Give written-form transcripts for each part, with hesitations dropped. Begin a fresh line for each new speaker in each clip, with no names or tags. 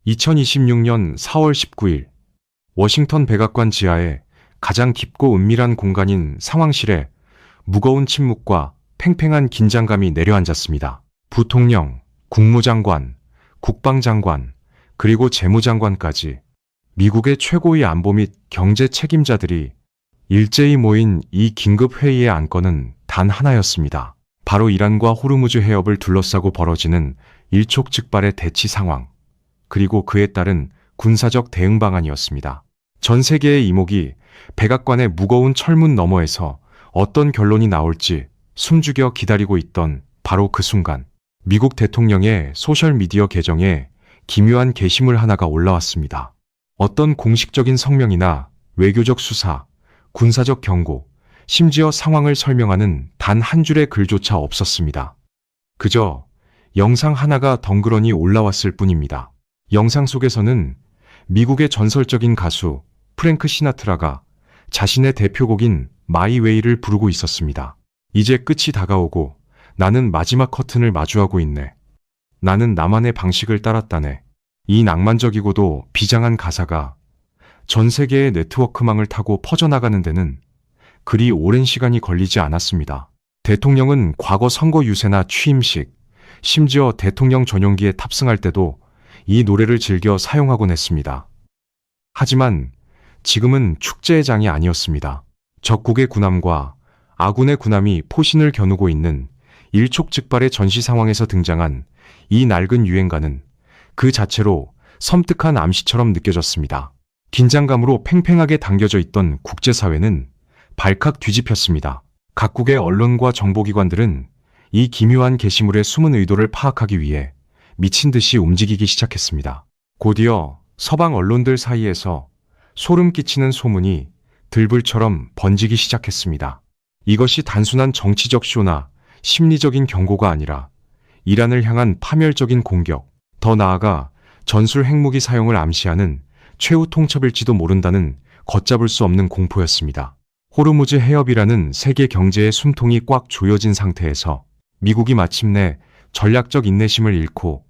2026년 4월 19일 워싱턴 백악관 지하의 가장 깊고 은밀한 공간인 상황실에 무거운 침묵과 팽팽한 긴장감이 내려앉았습니다. 부통령, 국무장관, 국방장관, 그리고 재무장관까지 미국의 최고의 안보 및 경제 책임자들이 일제히 모인 이 긴급 회의의 안건은 단 하나였습니다. 바로 이란과 호르무즈 해협을 둘러싸고 벌어지는 일촉즉발의 대치 상황, 그리고 그에 따른 군사적 대응 방안이었습니다. 전 세계의 이목이 백악관의 무거운 철문 너머에서 어떤 결론이 나올지 숨죽여 기다리고 있던 바로 그 순간, 미국 대통령의 소셜미디어 계정에 기묘한 게시물 하나가 올라왔습니다. 어떤 공식적인 성명이나 외교적 수사, 군사적 경고, 심지어 상황을 설명하는 단 한 줄의 글조차 없었습니다. 그저 영상 하나가 덩그러니 올라왔을 뿐입니다. 영상 속에서는 미국의 전설적인 가수 프랭크 시나트라가 자신의 대표곡인 마이 웨이를 부르고 있었습니다. 이제 끝이 다가오고 나는 마지막 커튼을 마주하고 있네. 나는 나만의 방식을 따랐다네. 이 낭만적이고도 비장한 가사가 전 세계의 네트워크망을 타고 퍼져나가는 데는 그리 오랜 시간이 걸리지 않았습니다. 대통령은 과거 선거 유세나 취임식, 심지어 대통령 전용기에 탑승할 때도 이 노래를 즐겨 사용하곤 했습니다. 하지만 지금은 축제의 장이 아니었습니다. 적국의 군함과 아군의 군함이 포신을 겨누고 있는 일촉즉발의 전시 상황에서 등장한 이 낡은 유행가는 그 자체로 섬뜩한 암시처럼 느껴졌습니다. 긴장감으로 팽팽하게 당겨져 있던 국제사회는 발칵 뒤집혔습니다. 각국의 언론과 정보기관들은 이 기묘한 게시물의 숨은 의도를 파악하기 위해 미친 듯이 움직이기 시작했습니다. 곧이어 서방 언론들 사이에서 소름 끼치는 소문이 들불처럼 번지기 시작했습니다. 이것이 단순한 정치적 쇼나 심리적인 경고가 아니라 이란을 향한 파멸적인 공격, 더 나아가 전술 핵무기 사용을 암시하는 최후 통첩일지도 모른다는 걷잡을 수 없는 공포였습니다. 호르무즈 해협이라는 세계 경제의 숨통이 꽉 조여진 상태에서 미국이 마침내 전략적 인내심을 잃고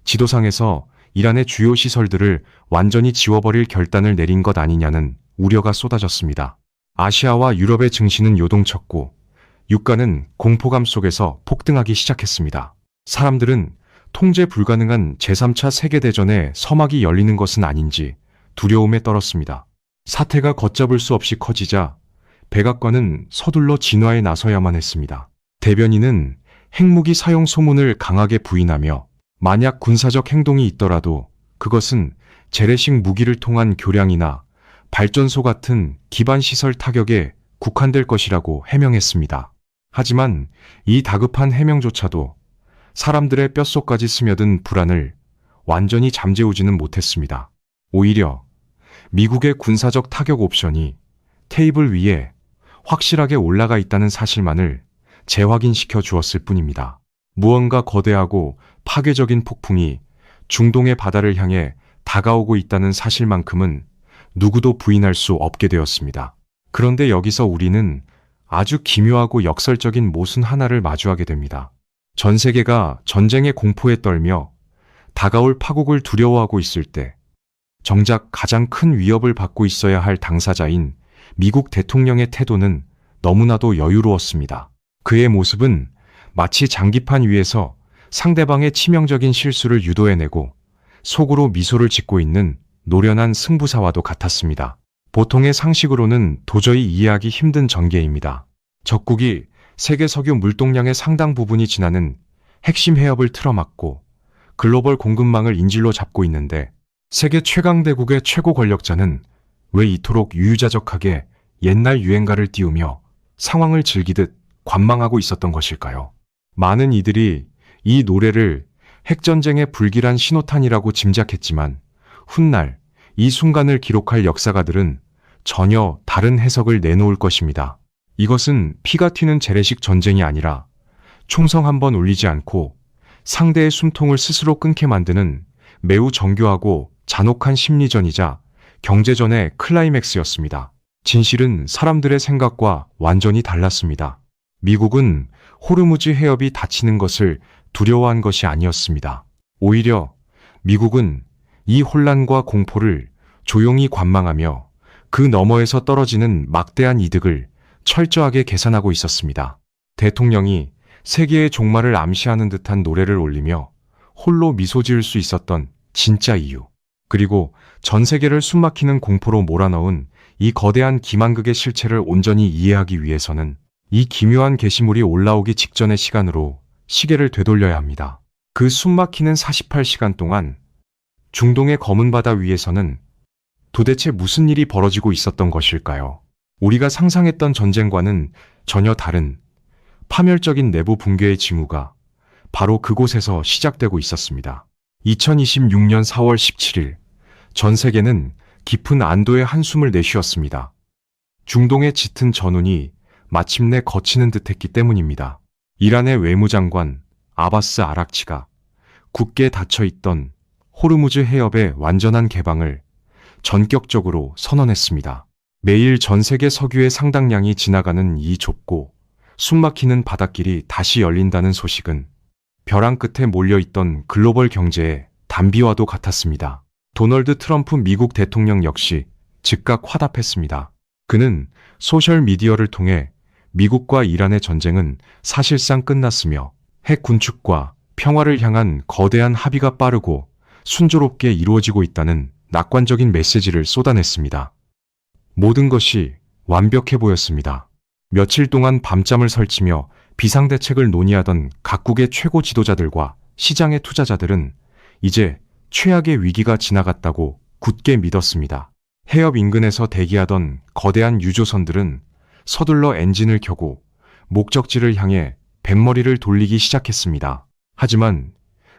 지도상에서 이란의 주요 시설들을 완전히 지워버릴 결단을 내린 것 아니냐는 우려가 쏟아졌습니다. 아시아와 유럽의 증시는 요동쳤고 유가는 공포감 속에서 폭등하기 시작했습니다. 사람들은 통제 불가능한 제3차 세계대전의 서막이 열리는 것은 아닌지 두려움에 떨었습니다. 사태가 걷잡을 수 없이 커지자 백악관은 서둘러 진화에 나서야만 했습니다. 대변인은 핵무기 사용 소문을 강하게 부인하며 만약 군사적 행동이 있더라도 그것은 재래식 무기를 통한 교량이나 발전소 같은 기반시설 타격에 국한될 것이라고 해명했습니다. 하지만 이 다급한 해명조차도 사람들의 뼛속까지 스며든 불안을 완전히 잠재우지는 못했습니다. 오히려 미국의 군사적 타격 옵션이 테이블 위에 확실하게 올라가 있다는 사실만을 재확인시켜 주었을 뿐입니다. 무언가 거대하고 파괴적인 폭풍이 중동의 바다를 향해 다가오고 있다는 사실만큼은 누구도 부인할 수 없게 되었습니다. 그런데 여기서 우리는 아주 기묘하고 역설적인 모순 하나를 마주하게 됩니다. 전 세계가 전쟁의 공포에 떨며 다가올 파국을 두려워하고 있을 때 정작 가장 큰 위협을 받고 있어야 할 당사자인 미국 대통령의 태도는 너무나도 여유로웠습니다. 그의 모습은 마치 장기판 위에서 상대방의 치명적인 실수를 유도해내고 속으로 미소를 짓고 있는 노련한 승부사와도 같았습니다. 보통의 상식으로는 도저히 이해하기 힘든 전개입니다. 적국이 세계 석유 물동량의 상당 부분이 지나는 핵심 해협을 틀어막고 글로벌 공급망을 인질로 잡고 있는데 세계 최강대국의 최고 권력자는 왜 이토록 유유자적하게 옛날 유행가를 띄우며 상황을 즐기듯 관망하고 있었던 것일까요? 많은 이들이 이 노래를 핵전쟁의 불길한 신호탄이라고 짐작했지만 훗날 이 순간을 기록할 역사가들은 전혀 다른 해석을 내놓을 것입니다. 이것은 피가 튀는 재래식 전쟁이 아니라 총성 한 번 울리지 않고 상대의 숨통을 스스로 끊게 만드는 매우 정교하고 잔혹한 심리전이자 경제전의 클라이맥스였습니다. 진실은 사람들의 생각과 완전히 달랐습니다. 미국은 호르무즈 해협이 닫히는 것을 두려워한 것이 아니었습니다. 오히려 미국은 이 혼란과 공포를 조용히 관망하며 그 너머에서 떨어지는 막대한 이득을 철저하게 계산하고 있었습니다. 대통령이 세계의 종말을 암시하는 듯한 노래를 올리며 홀로 미소 지을 수 있었던 진짜 이유, 그리고 전 세계를 숨막히는 공포로 몰아넣은 이 거대한 기만극의 실체를 온전히 이해하기 위해서는 이 기묘한 게시물이 올라오기 직전의 시간으로 시계를 되돌려야 합니다. 그 숨막히는 48시간 동안 중동의 검은 바다 위에서는 도대체 무슨 일이 벌어지고 있었던 것일까요? 우리가 상상했던 전쟁과는 전혀 다른 파멸적인 내부 붕괴의 징후가 바로 그곳에서 시작되고 있었습니다. 2026년 4월 17일, 전 세계는 깊은 안도의 한숨을 내쉬었습니다. 중동의 짙은 전운이 마침내 거치는 듯했기 때문입니다. 이란의 외무장관 아바스 아락치가 굳게 닫혀있던 호르무즈 해협의 완전한 개방을 전격적으로 선언했습니다. 매일 전 세계 석유의 상당량이 지나가는 이 좁고 숨막히는 바닷길이 다시 열린다는 소식은 벼랑 끝에 몰려있던 글로벌 경제의 단비와도 같았습니다. 도널드 트럼프 미국 대통령 역시 즉각 화답했습니다. 그는 소셜미디어를 통해 미국과 이란의 전쟁은 사실상 끝났으며 핵 군축과 평화를 향한 거대한 합의가 빠르고 순조롭게 이루어지고 있다는 낙관적인 메시지를 쏟아냈습니다. 모든 것이 완벽해 보였습니다. 며칠 동안 밤잠을 설치며 비상대책을 논의하던 각국의 최고 지도자들과 시장의 투자자들은 이제 최악의 위기가 지나갔다고 굳게 믿었습니다. 해협 인근에서 대기하던 거대한 유조선들은 서둘러 엔진을 켜고 목적지를 향해 뱃머리를 돌리기 시작했습니다. 하지만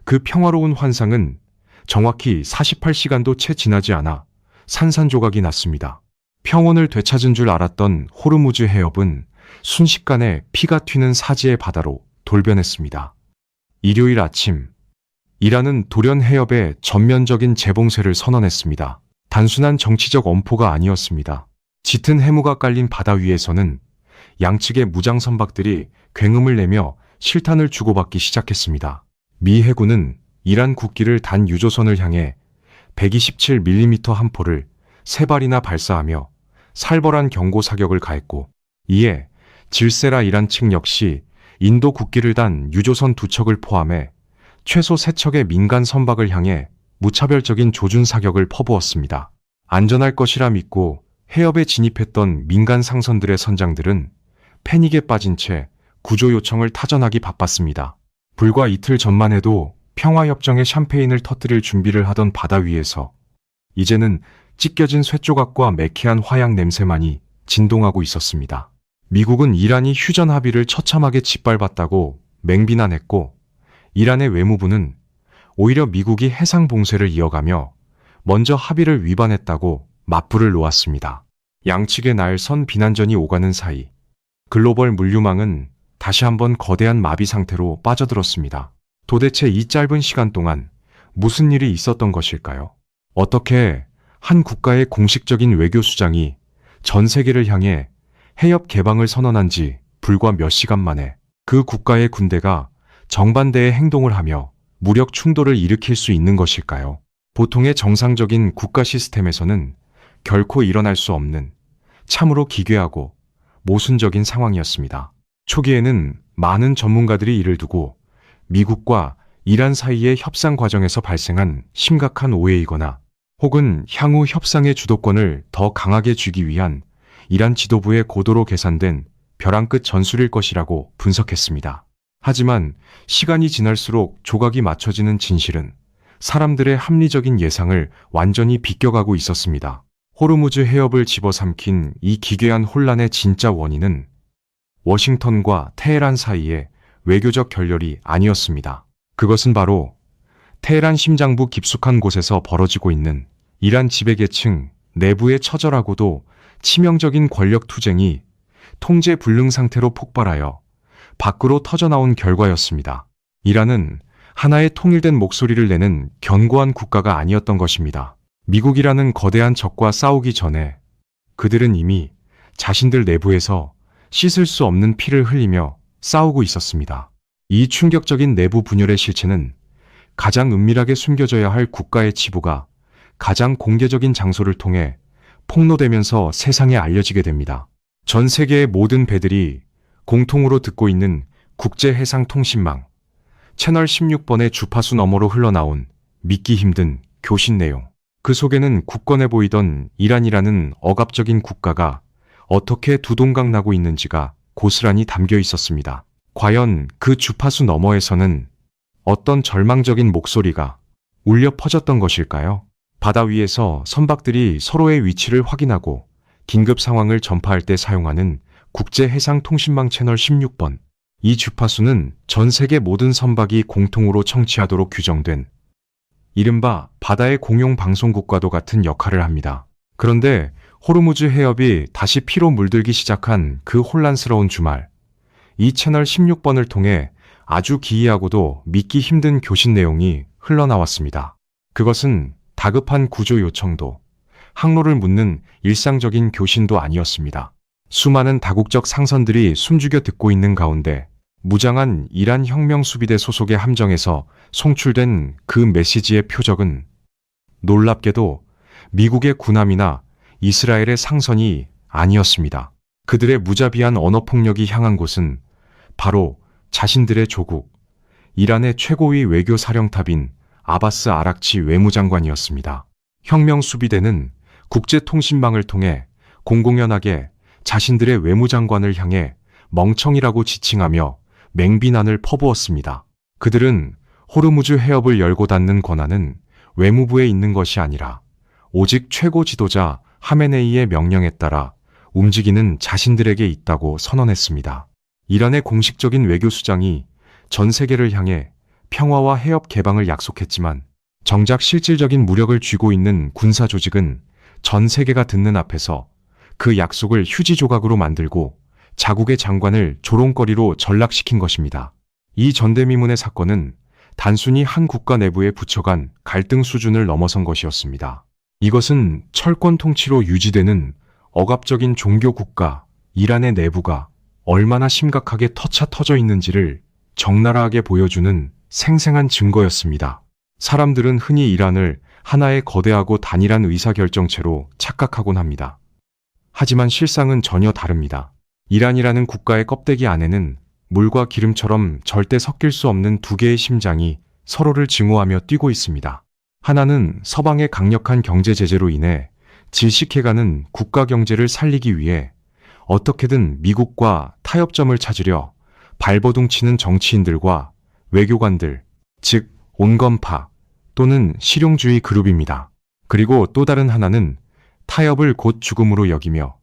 그 평화로운 환상은 정확히 48시간도 채 지나지 않아 산산조각이 났습니다. 평온을 되찾은 줄 알았던 호르무즈 해협은 순식간에 피가 튀는 사지의 바다로 돌변했습니다. 일요일 아침, 이란은 돌연 해협에 전면적인 재봉쇄를 선언했습니다. 단순한 정치적 엄포가 아니었습니다. 짙은 해무가 깔린 바다 위에서는 양측의 무장 선박들이 굉음을 내며 실탄을 주고받기 시작했습니다. 미 해군은 이란 국기를 단 유조선을 향해 127mm 함포를 3발이나 발사하며 살벌한 경고 사격을 가했고, 이에 질세라 이란 측 역시 인도 국기를 단 유조선 2척을 포함해 최소 3척의 민간 선박을 향해 무차별적인 조준 사격을 퍼부었습니다. 안전할 것이라 믿고 해협에 진입했던 민간 상선들의 선장들은 패닉에 빠진 채 구조 요청을 타전하기 바빴습니다. 불과 이틀 전만 해도 평화협정의 샴페인을 터뜨릴 준비를 하던 바다 위에서 이제는 찢겨진 쇠조각과 매캐한 화약 냄새만이 진동하고 있었습니다. 미국은 이란이 휴전 합의를 처참하게 짓밟았다고 맹비난했고, 이란의 외무부는 오히려 미국이 해상 봉쇄를 이어가며 먼저 합의를 위반했다고 맞불을 놓았습니다. 양측의 날선 비난전이 오가는 사이 글로벌 물류망은 다시 한번 거대한 마비 상태로 빠져들었습니다. 도대체 이 짧은 시간 동안 무슨 일이 있었던 것일까요? 어떻게 한 국가의 공식적인 외교수장이 전 세계를 향해 해협 개방을 선언한 지 불과 몇 시간 만에 그 국가의 군대가 정반대의 행동을 하며 무력 충돌을 일으킬 수 있는 것일까요? 보통의 정상적인 국가 시스템에서는 결코 일어날 수 없는 참으로 기괴하고 모순적인 상황이었습니다. 초기에는 많은 전문가들이 이를 두고 미국과 이란 사이의 협상 과정에서 발생한 심각한 오해이거나 혹은 향후 협상의 주도권을 더 강하게 쥐기 위한 이란 지도부의 고도로 계산된 벼랑 끝 전술일 것이라고 분석했습니다. 하지만 시간이 지날수록 조각이 맞춰지는 진실은 사람들의 합리적인 예상을 완전히 비껴가고 있었습니다. 호르무즈 해협을 집어삼킨 이 기괴한 혼란의 진짜 원인은 워싱턴과 테헤란 사이의 외교적 결렬이 아니었습니다. 그것은 바로 테헤란 심장부 깊숙한 곳에서 벌어지고 있는 이란 지배계층 내부의 처절하고도 치명적인 권력 투쟁이 통제 불능 상태로 폭발하여 밖으로 터져나온 결과였습니다. 이란은 하나의 통일된 목소리를 내는 견고한 국가가 아니었던 것입니다. 미국이라는 거대한 적과 싸우기 전에 그들은 이미 자신들 내부에서 씻을 수 없는 피를 흘리며 싸우고 있었습니다. 이 충격적인 내부 분열의 실체는 가장 은밀하게 숨겨져야 할 국가의 치부가 가장 공개적인 장소를 통해 폭로되면서 세상에 알려지게 됩니다. 전 세계의 모든 배들이 공통으로 듣고 있는 국제해상통신망 채널 16번의 주파수 너머로 흘러나온 믿기 힘든 교신 내용. 그 속에는 굳건해 보이던 이란이라는 억압적인 국가가 어떻게 두동강 나고 있는지가 고스란히 담겨 있었습니다. 과연 그 주파수 너머에서는 어떤 절망적인 목소리가 울려 퍼졌던 것일까요? 바다 위에서 선박들이 서로의 위치를 확인하고 긴급 상황을 전파할 때 사용하는 국제해상통신망 채널 16번. 이 주파수는 전 세계 모든 선박이 공통으로 청취하도록 규정된 이른바 바다의 공용 방송국과도 같은 역할을 합니다. 그런데 호르무즈 해협이 다시 피로 물들기 시작한 그 혼란스러운 주말, 이 채널 16번을 통해 아주 기이하고도 믿기 힘든 교신 내용이 흘러나왔습니다. 그것은 다급한 구조 요청도, 항로를 묻는 일상적인 교신도 아니었습니다. 수많은 다국적 상선들이 숨죽여 듣고 있는 가운데 무장한 이란 혁명수비대 소속의 함정에서 송출된 그 메시지의 표적은 놀랍게도 미국의 군함이나 이스라엘의 상선이 아니었습니다. 그들의 무자비한 언어폭력이 향한 곳은 바로 자신들의 조국, 이란의 최고위 외교사령탑인 아바스 아락치 외무장관이었습니다. 혁명수비대는 국제통신망을 통해 공공연하게 자신들의 외무장관을 향해 멍청이라고 지칭하며 맹비난을 퍼부었습니다. 그들은 호르무즈 해협을 열고 닫는 권한은 외무부에 있는 것이 아니라 오직 최고 지도자 하메네이의 명령에 따라 움직이는 자신들에게 있다고 선언했습니다. 이란의 공식적인 외교수장이 전 세계를 향해 평화와 해협 개방을 약속했지만 정작 실질적인 무력을 쥐고 있는 군사 조직은 전 세계가 듣는 앞에서 그 약속을 휴지 조각으로 만들고 자국의 장관을 조롱거리로 전락시킨 것입니다. 이 전대미문의 사건은 단순히 한 국가 내부에 붙여간 갈등 수준을 넘어선 것이었습니다. 이것은 철권 통치로 유지되는 억압적인 종교 국가 이란의 내부가 얼마나 심각하게 터져 있는지를 적나라하게 보여주는 생생한 증거였습니다. 사람들은 흔히 이란을 하나의 거대하고 단일한 의사결정체로 착각하곤 합니다. 하지만 실상은 전혀 다릅니다. 이란이라는 국가의 껍데기 안에는 물과 기름처럼 절대 섞일 수 없는 두 개의 심장이 서로를 증오하며 뛰고 있습니다. 하나는 서방의 강력한 경제 제재로 인해 질식해가는 국가 경제를 살리기 위해 어떻게든 미국과 타협점을 찾으려 발버둥치는 정치인들과 외교관들, 즉 온건파 또는 실용주의 그룹입니다. 그리고 또 다른 하나는 타협을 곧 죽음으로 여기며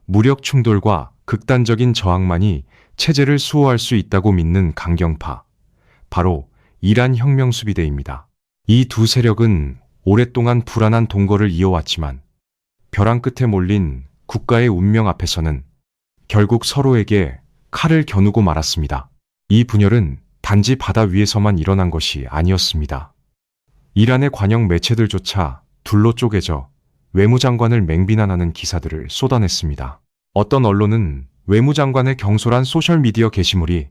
무력 충돌과 극단적인 저항만이 체제를 수호할 수 있다고 믿는 강경파, 바로 이란 혁명수비대입니다. 이 두 세력은 오랫동안 불안한 동거를 이어왔지만 벼랑 끝에 몰린 국가의 운명 앞에서는 결국 서로에게 칼을 겨누고 말았습니다. 이 분열은 단지 바다 위에서만 일어난 것이 아니었습니다. 이란의 관영 매체들조차 둘로 쪼개져 외무장관을 맹비난하는 기사들을 쏟아냈습니다. 어떤 언론은 외무장관의 경솔한 소셜미디어 게시물이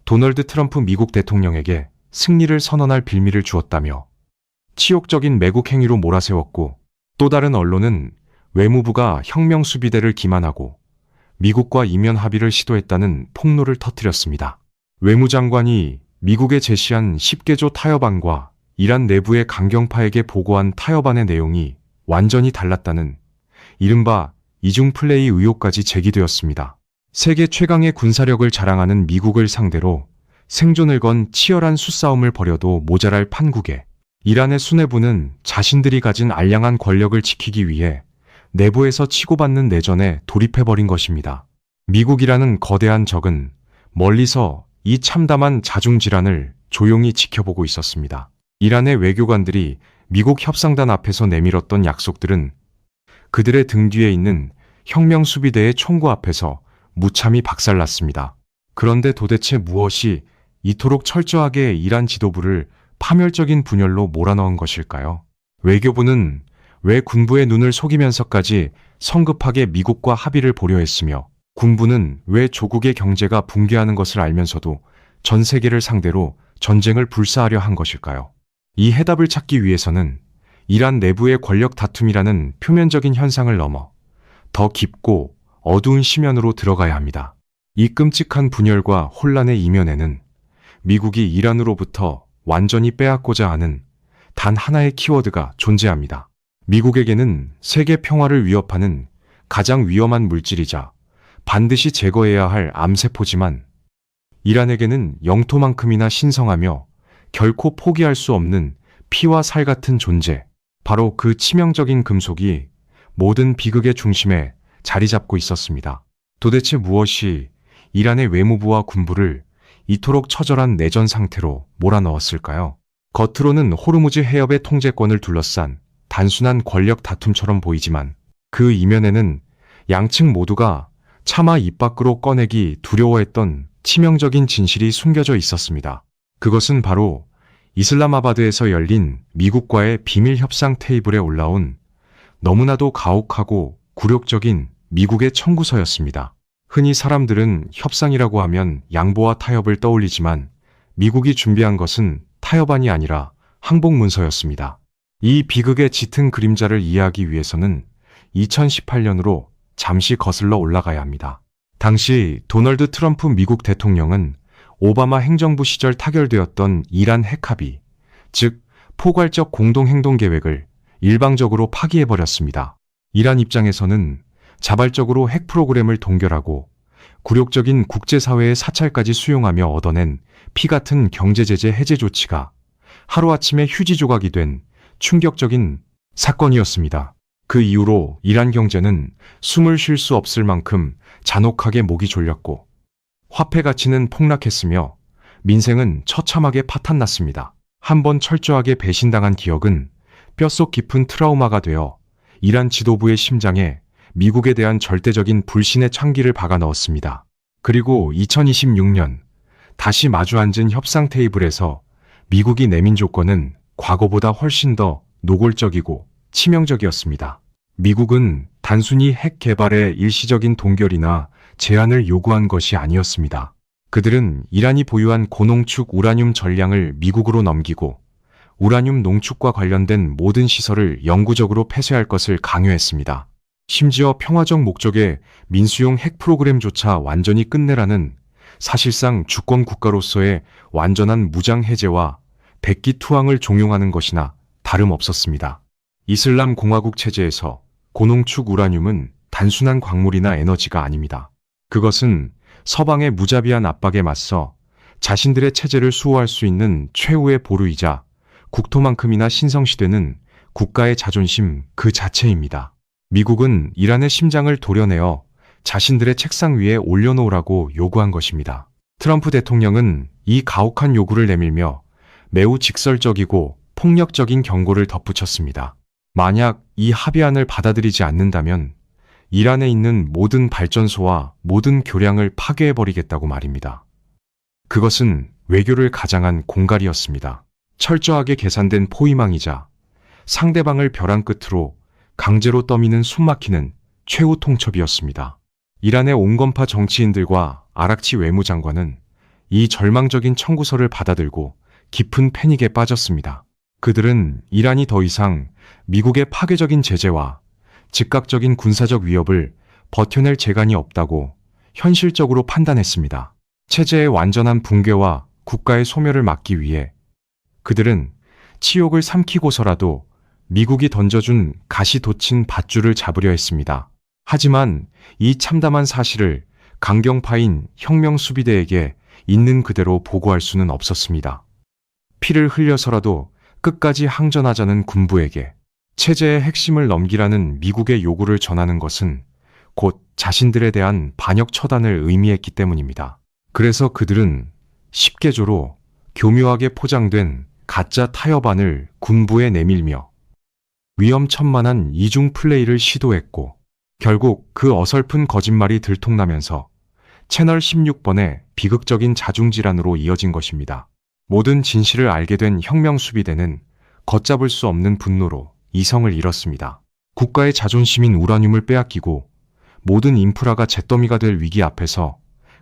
도널드 트럼프 미국 대통령에게 승리를 선언할 빌미를 주었다며 치욕적인 매국 행위로 몰아세웠고, 또 다른 언론은 외무부가 혁명수비대를 기만하고 미국과 이면 합의를 시도했다는 폭로를 터뜨렸습니다. 외무장관이 미국에 제시한 10개조 타협안과 이란 내부의 강경파에게 보고한 타협안의 내용이 완전히 달랐다는 이른바 이중 플레이 의혹까지 제기되었습니다. 세계 최강의 군사력을 자랑하는 미국을 상대로 생존을 건 치열한 수싸움을 벌여도 모자랄 판국에 이란의 수뇌부는 자신들이 가진 알량한 권력을 지키기 위해 내부에서 치고받는 내전에 돌입해버린 것입니다. 미국이라는 거대한 적은 멀리서 이 참담한 자중질환을 조용히 지켜보고 있었습니다. 이란의 외교관들이 미국 협상단 앞에서 내밀었던 약속들은 그들의 등 뒤에 있는 혁명수비대의 총구 앞에서 무참히 박살났습니다. 그런데 도대체 무엇이 이토록 철저하게 이란 지도부를 파멸적인 분열로 몰아넣은 것일까요? 외교부는 왜 군부의 눈을 속이면서까지 성급하게 미국과 합의를 보려 했으며, 군부는 왜 조국의 경제가 붕괴하는 것을 알면서도 전 세계를 상대로 전쟁을 불사하려 한 것일까요? 이 해답을 찾기 위해서는 이란 내부의 권력 다툼이라는 표면적인 현상을 넘어 더 깊고 어두운 심연으로 들어가야 합니다. 이 끔찍한 분열과 혼란의 이면에는 미국이 이란으로부터 완전히 빼앗고자 하는 단 하나의 키워드가 존재합니다. 미국에게는 세계 평화를 위협하는 가장 위험한 물질이자 반드시 제거해야 할 암세포지만 이란에게는 영토만큼이나 신성하며 결코 포기할 수 없는 피와 살 같은 존재, 바로 그 치명적인 금속이 모든 비극의 중심에 자리 잡고 있었습니다. 도대체 무엇이 이란의 외무부와 군부를 이토록 처절한 내전 상태로 몰아넣었을까요? 겉으로는 호르무즈 해협의 통제권을 둘러싼 단순한 권력 다툼처럼 보이지만 그 이면에는 양측 모두가 차마 입 밖으로 꺼내기 두려워했던 치명적인 진실이 숨겨져 있었습니다. 그것은 바로 이슬람아바드에서 열린 미국과의 비밀 협상 테이블에 올라온 너무나도 가혹하고 굴욕적인 미국의 청구서였습니다. 흔히 사람들은 협상이라고 하면 양보와 타협을 떠올리지만 미국이 준비한 것은 타협안이 아니라 항복문서였습니다. 이 비극의 짙은 그림자를 이해하기 위해서는 2018년으로 잠시 거슬러 올라가야 합니다. 당시 도널드 트럼프 미국 대통령은 오바마 행정부 시절 타결되었던 이란 핵합의, 즉 포괄적 공동행동계획을 일방적으로 파기해버렸습니다. 이란 입장에서는 자발적으로 핵 프로그램을 동결하고 굴욕적인 국제사회의 사찰까지 수용하며 얻어낸 피 같은 경제제재 해제 조치가 하루아침에 휴지 조각이 된 충격적인 사건이었습니다. 그 이후로 이란 경제는 숨을 쉴 수 없을 만큼 잔혹하게 목이 졸렸고 화폐 가치는 폭락했으며 민생은 처참하게 파탄났습니다. 한번 철저하게 배신당한 기억은 뼛속 깊은 트라우마가 되어 이란 지도부의 심장에 미국에 대한 절대적인 불신의 창기를 박아 넣었습니다. 그리고 2026년 다시 마주 앉은 협상 테이블에서 미국이 내민 조건은 과거보다 훨씬 더 노골적이고 치명적이었습니다. 미국은 단순히 핵 개발의 일시적인 동결이나 제한을 요구한 것이 아니었습니다. 그들은 이란이 보유한 고농축 우라늄 전량을 미국으로 넘기고 우라늄 농축과 관련된 모든 시설을 영구적으로 폐쇄할 것을 강요했습니다. 심지어 평화적 목적의 민수용 핵 프로그램조차 완전히 끝내라는 사실상 주권 국가로서의 완전한 무장 해제와 백기 투항을 종용하는 것이나 다름없었습니다. 이슬람 공화국 체제에서 고농축 우라늄은 단순한 광물이나 에너지가 아닙니다. 그것은 서방의 무자비한 압박에 맞서 자신들의 체제를 수호할 수 있는 최후의 보루이자 국토만큼이나 신성시되는 국가의 자존심 그 자체입니다. 미국은 이란의 심장을 도려내어 자신들의 책상 위에 올려놓으라고 요구한 것입니다. 트럼프 대통령은 이 가혹한 요구를 내밀며 매우 직설적이고 폭력적인 경고를 덧붙였습니다. 만약 이 합의안을 받아들이지 않는다면 이란에 있는 모든 발전소와 모든 교량을 파괴해버리겠다고 말입니다. 그것은 외교를 가장한 공갈이었습니다. 철저하게 계산된 포위망이자 상대방을 벼랑 끝으로 강제로 떠미는 숨막히는 최후 통첩이었습니다. 이란의 온건파 정치인들과 아락치 외무장관은 이 절망적인 청구서를 받아들고 깊은 패닉에 빠졌습니다. 그들은 이란이 더 이상 미국의 파괴적인 제재와 즉각적인 군사적 위협을 버텨낼 재간이 없다고 현실적으로 판단했습니다. 체제의 완전한 붕괴와 국가의 소멸을 막기 위해 그들은 치욕을 삼키고서라도 미국이 던져준 가시 돋친 밧줄을 잡으려 했습니다. 하지만 이 참담한 사실을 강경파인 혁명수비대에게 있는 그대로 보고할 수는 없었습니다. 피를 흘려서라도 끝까지 항전하자는 군부에게 체제의 핵심을 넘기라는 미국의 요구를 전하는 것은 곧 자신들에 대한 반역 처단을 의미했기 때문입니다. 그래서 그들은 십계조로 교묘하게 포장된 가짜 타협안을 군부에 내밀며 위험천만한 이중 플레이를 시도했고 결국 그 어설픈 거짓말이 들통나면서 채널 16번의 비극적인 자중질환으로 이어진 것입니다. 모든 진실을 알게 된 혁명수비대는 걷잡을 수 없는 분노로 이성을 잃었습니다. 국가의 자존심인 우라늄을 빼앗기고 모든 인프라가 잿더미가 될 위기 앞에서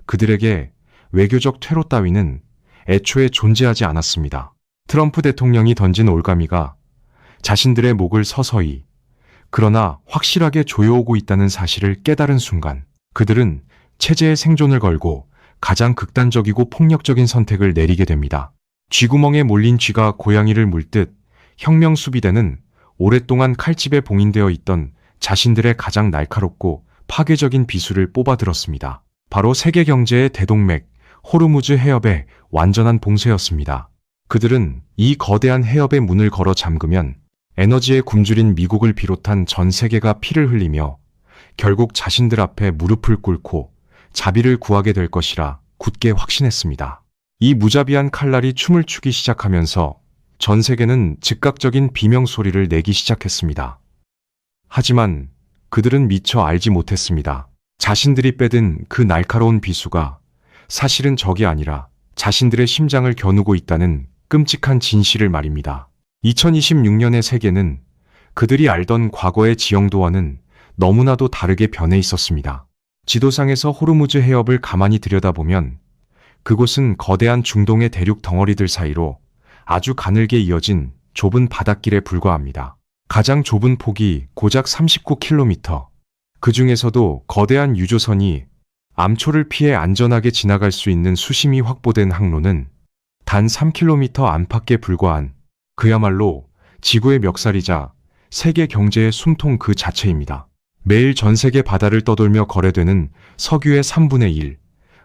그들에게 외교적 퇴로 따위는 애초에 존재하지 않았습니다. 트럼프 대통령이 던진 올가미가 자신들의 목을 서서히, 그러나 확실하게 조여오고 있다는 사실을 깨달은 순간 그들은 체제의 생존을 걸고 가장 극단적이고 폭력적인 선택을 내리게 됩니다. 쥐구멍에 몰린 쥐가 고양이를 물듯 혁명수비대는 오랫동안 칼집에 봉인되어 있던 자신들의 가장 날카롭고 파괴적인 비수를 뽑아들었습니다. 바로 세계 경제의 대동맥 호르무즈 해협의 완전한 봉쇄였습니다. 그들은 이 거대한 해협의 문을 걸어 잠그면 에너지에 굶주린 미국을 비롯한 전 세계가 피를 흘리며 결국 자신들 앞에 무릎을 꿇고 자비를 구하게 될 것이라 굳게 확신했습니다. 이 무자비한 칼날이 춤을 추기 시작하면서 전 세계는 즉각적인 비명소리를 내기 시작했습니다. 하지만 그들은 미처 알지 못했습니다. 자신들이 빼든 그 날카로운 비수가 사실은 적이 아니라 자신들의 심장을 겨누고 있다는 끔찍한 진실을 말입니다. 2026년의 세계는 그들이 알던 과거의 지형도와는 너무나도 다르게 변해 있었습니다. 지도상에서 호르무즈 해협을 가만히 들여다보면 그곳은 거대한 중동의 대륙 덩어리들 사이로 아주 가늘게 이어진 좁은 바닷길에 불과합니다. 가장 좁은 폭이 고작 39km, 그 중에서도 거대한 유조선이 암초를 피해 안전하게 지나갈 수 있는 수심이 확보된 항로는 단 3km 안팎에 불과한 그야말로 지구의 멱살이자 세계 경제의 숨통 그 자체입니다. 매일 전 세계 바다를 떠돌며 거래되는 석유의 3분의 1,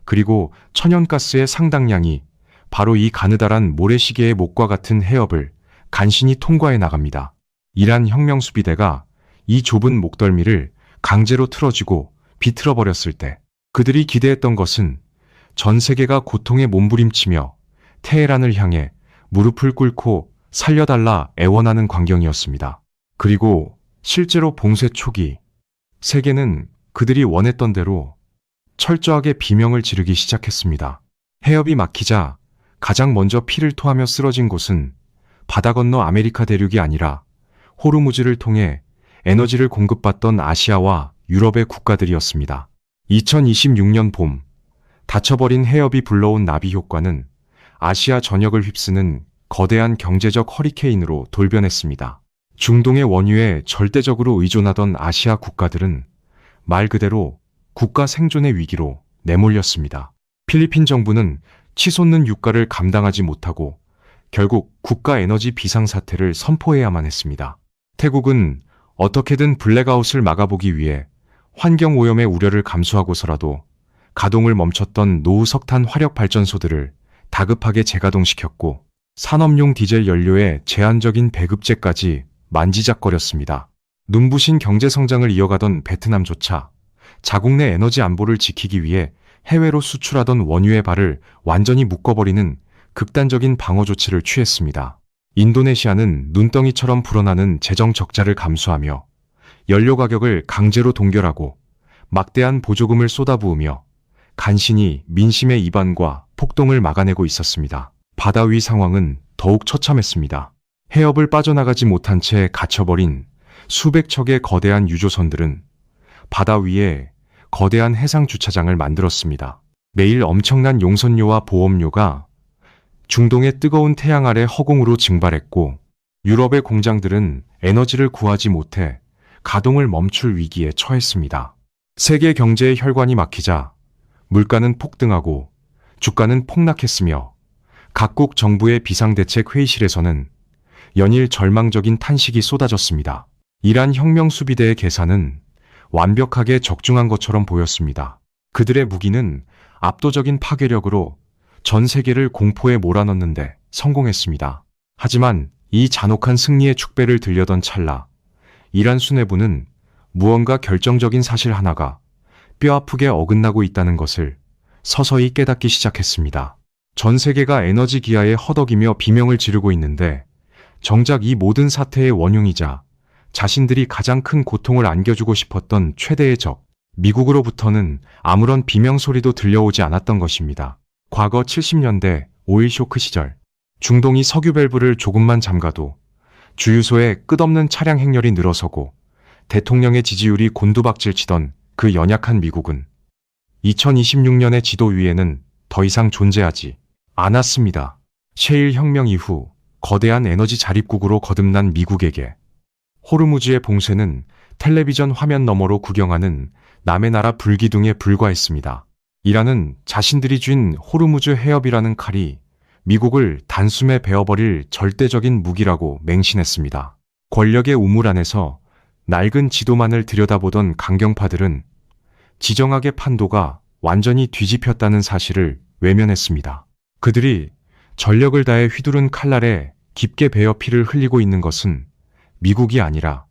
그리고 천연가스의 상당량이 바로 이 가느다란 모래시계의 목과 같은 해협을 간신히 통과해 나갑니다. 이란 혁명수비대가 이 좁은 목덜미를 강제로 틀어쥐고 비틀어버렸을 때 그들이 기대했던 것은 전 세계가 고통에 몸부림치며 테헤란을 향해 무릎을 꿇고 살려달라 애원하는 광경이었습니다. 그리고 실제로 봉쇄 초기 세계는 그들이 원했던 대로 철저하게 비명을 지르기 시작했습니다. 해협이 막히자 가장 먼저 피를 토하며 쓰러진 곳은 바다 건너 아메리카 대륙이 아니라 호르무즈를 통해 에너지를 공급받던 아시아와 유럽의 국가들이었습니다. 2026년 봄, 닫혀버린 해협이 불러온 나비 효과는 아시아 전역을 휩쓰는 거대한 경제적 허리케인으로 돌변했습니다. 중동의 원유에 절대적으로 의존하던 아시아 국가들은 말 그대로 국가 생존의 위기로 내몰렸습니다. 필리핀 정부는 치솟는 유가를 감당하지 못하고 결국 국가 에너지 비상사태를 선포해야만 했습니다. 태국은 어떻게든 블랙아웃을 막아보기 위해 환경오염의 우려를 감수하고서라도 가동을 멈췄던 노후 석탄 화력 발전소들을 다급하게 재가동시켰고 산업용 디젤 연료의 제한적인 배급제까지 만지작거렸습니다. 눈부신 경제성장을 이어가던 베트남조차 자국 내 에너지 안보를 지키기 위해 해외로 수출하던 원유의 발을 완전히 묶어버리는 극단적인 방어 조치를 취했습니다. 인도네시아는 눈덩이처럼 불어나는 재정 적자를 감수하며 연료 가격을 강제로 동결하고 막대한 보조금을 쏟아부으며 간신히 민심의 이반과 폭동을 막아내고 있었습니다. 바다 위 상황은 더욱 처참했습니다. 해협을 빠져나가지 못한 채 갇혀버린 수백 척의 거대한 유조선들은 바다 위에 거대한 해상 주차장을 만들었습니다. 매일 엄청난 용선료와 보험료가 중동의 뜨거운 태양 아래 허공으로 증발했고 유럽의 공장들은 에너지를 구하지 못해 가동을 멈출 위기에 처했습니다. 세계 경제의 혈관이 막히자 물가는 폭등하고 주가는 폭락했으며 각국 정부의 비상대책 회의실에서는 연일 절망적인 탄식이 쏟아졌습니다. 이란 혁명수비대의 계산은 완벽하게 적중한 것처럼 보였습니다. 그들의 무기는 압도적인 파괴력으로 전 세계를 공포에 몰아넣는데 성공했습니다. 하지만 이 잔혹한 승리의 축배를 들려던 찰나 이란 수뇌부는 무언가 결정적인 사실 하나가 뼈아프게 어긋나고 있다는 것을 서서히 깨닫기 시작했습니다. 전 세계가 에너지 기아에 허덕이며 비명을 지르고 있는데 정작 이 모든 사태의 원흉이자 자신들이 가장 큰 고통을 안겨주고 싶었던 최대의 적, 미국으로부터는 아무런 비명소리도 들려오지 않았던 것입니다. 과거 70년대 오일 쇼크 시절 중동이 석유 밸브를 조금만 잠가도 주유소에 끝없는 차량 행렬이 늘어서고 대통령의 지지율이 곤두박질치던 그 연약한 미국은 2026년의 지도 위에는 더 이상 존재하지 않았습니다. 셰일 혁명 이후 거대한 에너지 자립국으로 거듭난 미국에게 호르무즈의 봉쇄는 텔레비전 화면 너머로 구경하는 남의 나라 불기둥에 불과했습니다. 이란은 자신들이 쥔 호르무즈 해협이라는 칼이 미국을 단숨에 베어버릴 절대적인 무기라고 맹신했습니다. 권력의 우물 안에서 낡은 지도만을 들여다보던 강경파들은 지정학의 판도가 완전히 뒤집혔다는 사실을 외면했습니다. 그들이 전력을 다해 휘두른 칼날에 깊게 베어 피를 흘리고 있는 것은 미국이 아니라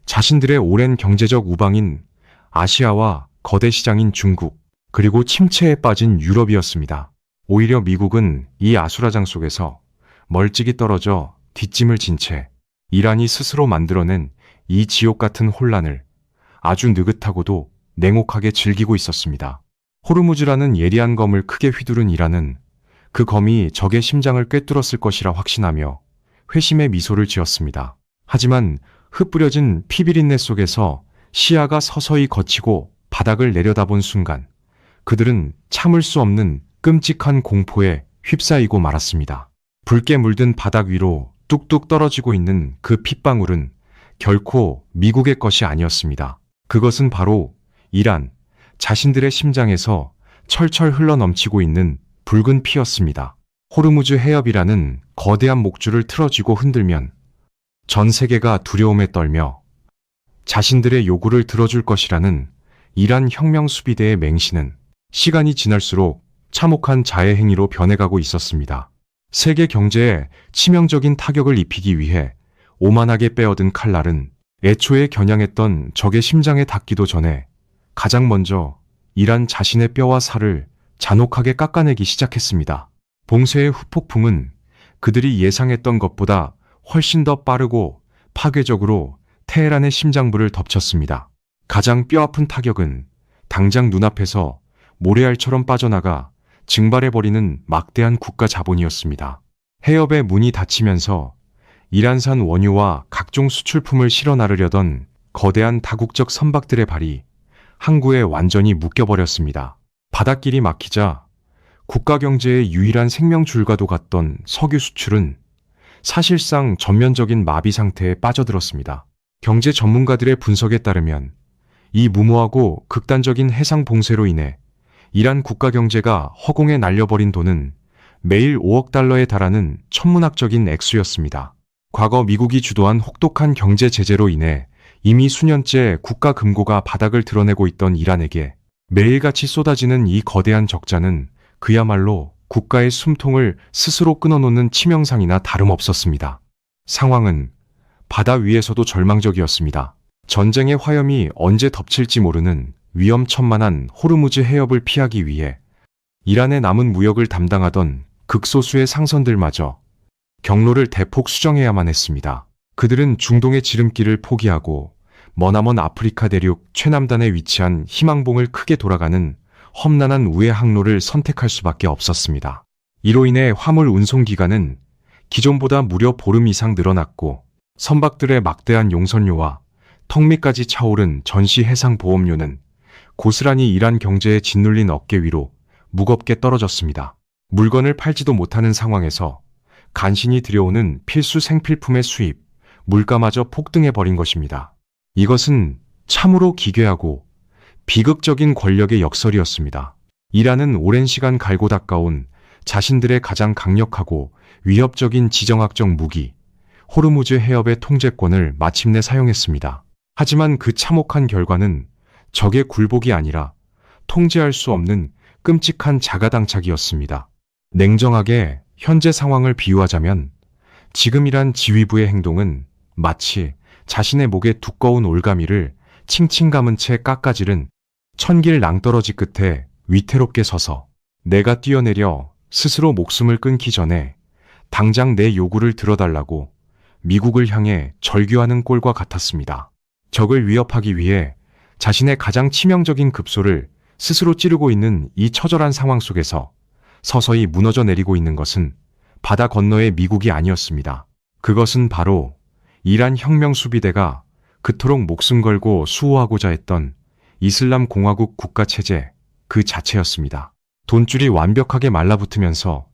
자신들의 오랜 경제적 우방인 아시아와 거대 시장인 중국, 그리고 침체에 빠진 유럽이었습니다. 오히려 미국은 이 아수라장 속에서 멀찍이 떨어져 뒷짐을 진 채 이란이 스스로 만들어낸 이 지옥 같은 혼란을 아주 느긋하고도 냉혹하게 즐기고 있었습니다. 호르무즈라는 예리한 검을 크게 휘두른 이란은 그 검이 적의 심장을 꿰뚫었을 것이라 확신하며 회심의 미소를 지었습니다. 하지만 흩뿌려진 피비린내 속에서 시야가 서서히 걷히고 바닥을 내려다본 순간 그들은 참을 수 없는 끔찍한 공포에 휩싸이고 말았습니다. 붉게 물든 바닥 위로 뚝뚝 떨어지고 있는 그 핏방울은 결코 미국의 것이 아니었습니다. 그것은 바로 이란 자신들의 심장에서 철철 흘러넘치고 있는 붉은 피였습니다. 호르무즈 해협이라는 거대한 목줄을 틀어쥐고 흔들면 전 세계가 두려움에 떨며 자신들의 요구를 들어줄 것이라는 이란 혁명 수비대의 맹신은 시간이 지날수록 참혹한 자해 행위로 변해가고 있었습니다. 세계 경제에 치명적인 타격을 입히기 위해 오만하게 빼어든 칼날은 애초에 겨냥했던 적의 심장에 닿기도 전에 가장 먼저 이란 자신의 뼈와 살을 잔혹하게 깎아내기 시작했습니다. 봉쇄의 후폭풍은 그들이 예상했던 것보다 훨씬 더 빠르고 파괴적으로 테헤란의 심장부를 덮쳤습니다. 가장 뼈아픈 타격은 당장 눈앞에서 모래알처럼 빠져나가 증발해버리는 막대한 국가 자본이었습니다. 해협의 문이 닫히면서 이란산 원유와 각종 수출품을 실어 나르려던 거대한 다국적 선박들의 발이 항구에 완전히 묶여버렸습니다. 바닷길이 막히자 국가 경제의 유일한 생명줄과도 같던 석유 수출은 사실상 전면적인 마비 상태에 빠져들었습니다. 경제 전문가들의 분석에 따르면 이 무모하고 극단적인 해상 봉쇄로 인해 이란 국가 경제가 허공에 날려버린 돈은 매일 5억 달러에 달하는 천문학적인 액수였습니다. 과거 미국이 주도한 혹독한 경제 제재로 인해 이미 수년째 국가 금고가 바닥을 드러내고 있던 이란에게 매일같이 쏟아지는 이 거대한 적자는 그야말로 국가의 숨통을 스스로 끊어놓는 치명상이나 다름없었습니다. 상황은 바다 위에서도 절망적이었습니다. 전쟁의 화염이 언제 덮칠지 모르는 위험천만한 호르무즈 해협을 피하기 위해 이란의 남은 무역을 담당하던 극소수의 상선들마저 경로를 대폭 수정해야만 했습니다. 그들은 중동의 지름길을 포기하고 머나먼 아프리카 대륙 최남단에 위치한 희망봉을 크게 돌아가는 험난한 우회 항로를 선택할 수밖에 없었습니다. 이로 인해 화물 운송 기간은 기존보다 무려 보름 이상 늘어났고 선박들의 막대한 용선료와 턱 밑까지 차오른 전시 해상 보험료는 고스란히 이란 경제에 짓눌린 어깨 위로 무겁게 떨어졌습니다. 물건을 팔지도 못하는 상황에서 간신히 들여오는 필수 생필품의 수입, 물가마저 폭등해버린 것입니다. 이것은 참으로 기괴하고 비극적인 권력의 역설이었습니다. 이란은 오랜 시간 갈고 닦아온 자신들의 가장 강력하고 위협적인 지정학적 무기, 호르무즈 해협의 통제권을 마침내 사용했습니다. 하지만 그 참혹한 결과는 적의 굴복이 아니라 통제할 수 없는 끔찍한 자가당착이었습니다. 냉정하게 현재 상황을 비유하자면 지금 이란 지휘부의 행동은 마치 자신의 목에 두꺼운 올가미를 칭칭 감은 채 깎아지른 천길 낭떠러지 끝에 위태롭게 서서 내가 뛰어내려 스스로 목숨을 끊기 전에 당장 내 요구를 들어달라고 미국을 향해 절규하는 꼴과 같았습니다. 적을 위협하기 위해 자신의 가장 치명적인 급소를 스스로 찌르고 있는 이 처절한 상황 속에서 서서히 무너져 내리고 있는 것은 바다 건너의 미국이 아니었습니다. 그것은 바로 이란 혁명 수비대가 그토록 목숨 걸고 수호하고자 했던 이슬람 공화국 국가체제 그 자체였습니다. 돈줄이 완벽하게 말라붙으면서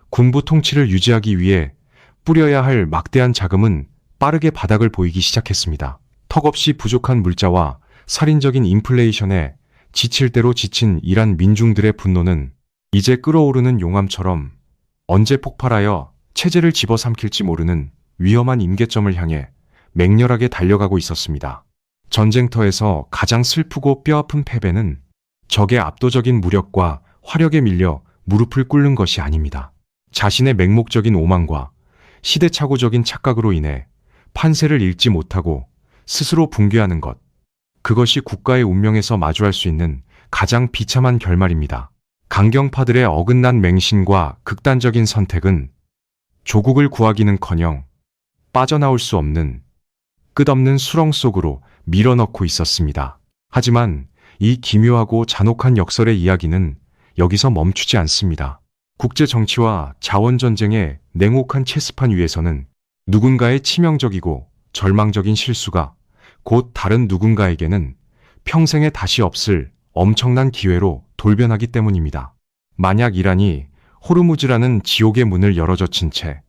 군부 통치를 유지하기 위해 뿌려야 할 막대한 자금은 빠르게 바닥을 보이기 시작했습니다. 턱없이 부족한 물자와 살인적인 인플레이션에 지칠 대로 지친 이란 민중들의 분노는 이제 끓어오르는 용암처럼 언제 폭발하여 체제를 집어삼킬지 모르는 위험한 임계점을 향해 맹렬하게 달려가고 있었습니다. 전쟁터에서 가장 슬프고 뼈아픈 패배는 적의 압도적인 무력과 화력에 밀려 무릎을 꿇는 것이 아닙니다. 자신의 맹목적인 오만과 시대착오적인 착각으로 인해 판세를 읽지 못하고 스스로 붕괴하는 것. 그것이 국가의 운명에서 마주할 수 있는 가장 비참한 결말입니다. 강경파들의 어긋난 맹신과 극단적인 선택은 조국을 구하기는커녕 빠져나올 수 없는 끝없는 수렁 속으로 밀어넣고 있었습니다. 하지만 이 기묘하고 잔혹한 역설의 이야기는 여기서 멈추지 않습니다. 국제 정치와 자원 전쟁의 냉혹한 체스판 위에서는 누군가의 치명적이고 절망적인 실수가 곧 다른 누군가에게는 평생에 다시 없을 엄청난 기회로 돌변하기 때문입니다. 만약 이란이 호르무즈라는 지옥의 문을 열어젖힌 채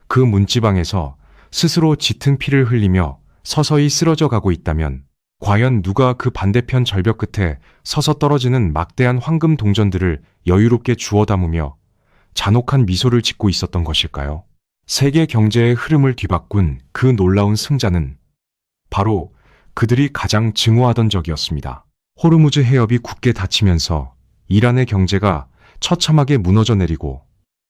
그 문지방에서 스스로 짙은 피를 흘리며 서서히 쓰러져 가고 있다면 과연 누가 그 반대편 절벽 끝에 서서 떨어지는 막대한 황금 동전들을 여유롭게 주워 담으며 잔혹한 미소를 짓고 있었던 것일까요? 세계 경제의 흐름을 뒤바꾼 그 놀라운 승자는 바로 그들이 가장 증오하던 적이었습니다. 호르무즈 해협이 굳게 닫히면서 이란의 경제가 처참하게 무너져 내리고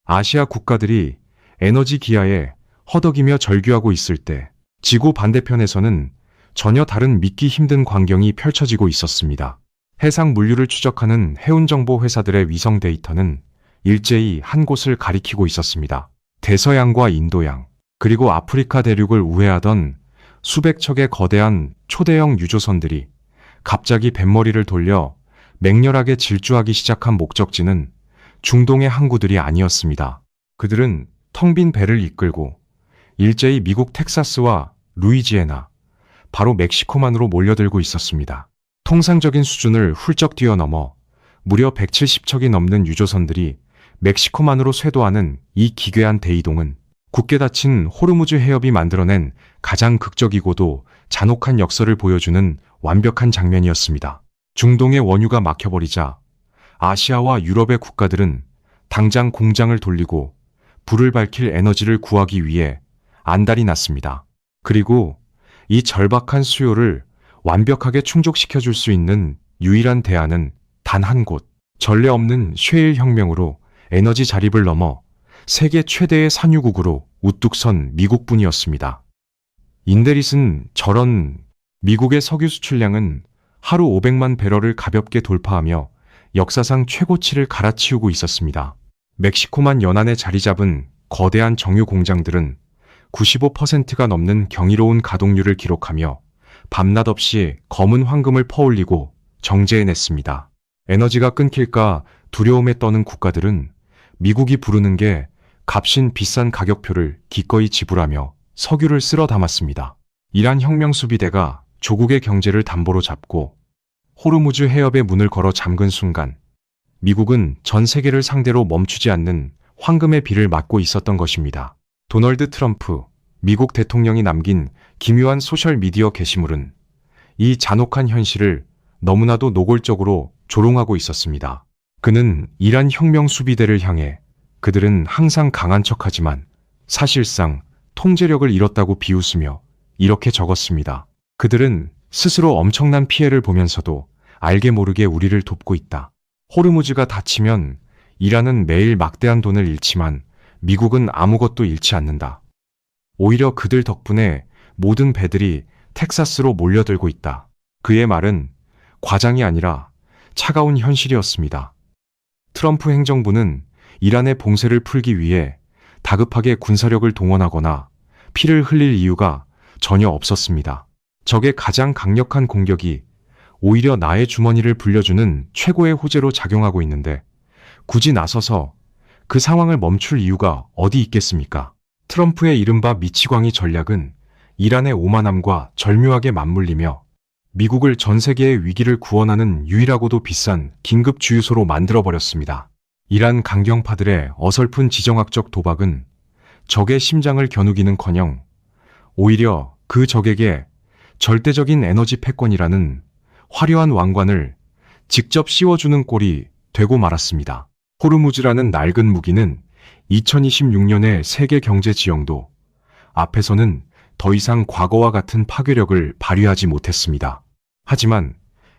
아시아 국가들이 에너지 기아에 허덕이며 절규하고 있을 때 지구 반대편에서는 전혀 다른 믿기 힘든 광경이 펼쳐지고 있었습니다. 해상 물류를 추적하는 해운정보 회사들의 위성 데이터는 일제히 한 곳을 가리키고 있었습니다. 대서양과 인도양, 그리고 아프리카 대륙을 우회하던 수백 척의 거대한 초대형 유조선들이 갑자기 뱃머리를 돌려 맹렬하게 질주하기 시작한 목적지는 중동의 항구들이 아니었습니다. 그들은 텅 빈 배를 이끌고 일제히 미국 텍사스와 루이지애나, 바로 멕시코만으로 몰려들고 있었습니다. 통상적인 수준을 훌쩍 뛰어넘어 무려 170척이 넘는 유조선들이 멕시코만으로 쇄도하는 이 기괴한 대이동은 굳게 닫힌 호르무즈 해협이 만들어낸 가장 극적이고도 잔혹한 역설을 보여주는 완벽한 장면이었습니다. 중동의 원유가 막혀버리자 아시아와 유럽의 국가들은 당장 공장을 돌리고 불을 밝힐 에너지를 구하기 위해 안달이 났습니다. 그리고 이 절박한 수요를 완벽하게 충족시켜줄 수 있는 유일한 대안은 단 한 곳, 전례 없는 쉐일 혁명으로 에너지 자립을 넘어 세계 최대의 산유국으로 우뚝 선 미국뿐이었습니다. 인데릿은 저런 미국의 석유 수출량은 하루 500만 배럴을 가볍게 돌파하며 역사상 최고치를 갈아치우고 있었습니다. 멕시코만 연안에 자리 잡은 거대한 정유 공장들은 95%가 넘는 경이로운 가동률을 기록하며 밤낮 없이 검은 황금을 퍼올리고 정제해냈습니다. 에너지가 끊길까 두려움에 떠는 국가들은 미국이 부르는 게 값인 비싼 가격표를 기꺼이 지불하며 석유를 쓸어 담았습니다. 이란 혁명수비대가 조국의 경제를 담보로 잡고 호르무즈 해협의 문을 걸어 잠근 순간 미국은 전 세계를 상대로 멈추지 않는 황금의 비를 맞고 있었던 것입니다. 도널드 트럼프 미국 대통령이 남긴 기묘한 소셜미디어 게시물은 이 잔혹한 현실을 너무나도 노골적으로 조롱하고 있었습니다. 그는 이란 혁명 수비대를 향해 그들은 항상 강한 척하지만 사실상 통제력을 잃었다고 비웃으며 이렇게 적었습니다. 그들은 스스로 엄청난 피해를 보면서도 알게 모르게 우리를 돕고 있다. 호르무즈가 닫히면 이란은 매일 막대한 돈을 잃지만 미국은 아무것도 잃지 않는다. 오히려 그들 덕분에 모든 배들이 텍사스로 몰려들고 있다. 그의 말은 과장이 아니라 차가운 현실이었습니다. 트럼프 행정부는 이란의 봉쇄를 풀기 위해 다급하게 군사력을 동원하거나 피를 흘릴 이유가 전혀 없었습니다. 적의 가장 강력한 공격이 오히려 나의 주머니를 불려주는 최고의 호재로 작용하고 있는데 굳이 나서서 그 상황을 멈출 이유가 어디 있겠습니까? 트럼프의 이른바 미치광이 전략은 이란의 오만함과 절묘하게 맞물리며 미국을 전 세계의 위기를 구원하는 유일하고도 비싼 긴급 주유소로 만들어버렸습니다. 이란 강경파들의 어설픈 지정학적 도박은 적의 심장을 겨누기는커녕 오히려 그 적에게 절대적인 에너지 패권이라는 화려한 왕관을 직접 씌워주는 꼴이 되고 말았습니다. 호르무즈라는 낡은 무기는 2026년의 세계 경제 지형도 앞에서는 더 이상 과거와 같은 파괴력을 발휘하지 못했습니다. 하지만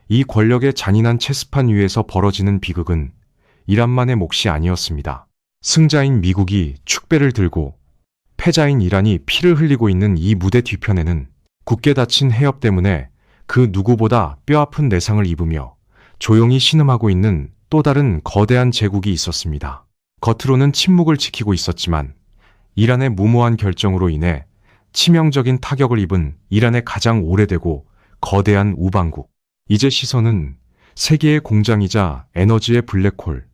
이 권력의 잔인한 체스판 위에서 벌어지는 비극은 이란만의 몫이 아니었습니다. 승자인 미국이 축배를 들고 패자인 이란이 피를 흘리고 있는 이 무대 뒤편에는 굳게 닫힌 해협 때문에 그 누구보다 뼈아픈 내상을 입으며 조용히 신음하고 있는 또 다른 거대한 제국이 있었습니다. 겉으로는 침묵을 지키고 있었지만 이란의 무모한 결정으로 인해 치명적인 타격을 입은 이란의 가장 오래되고 거대한 우방국. 이제 시선은 세계의 공장이자 에너지의 블랙홀,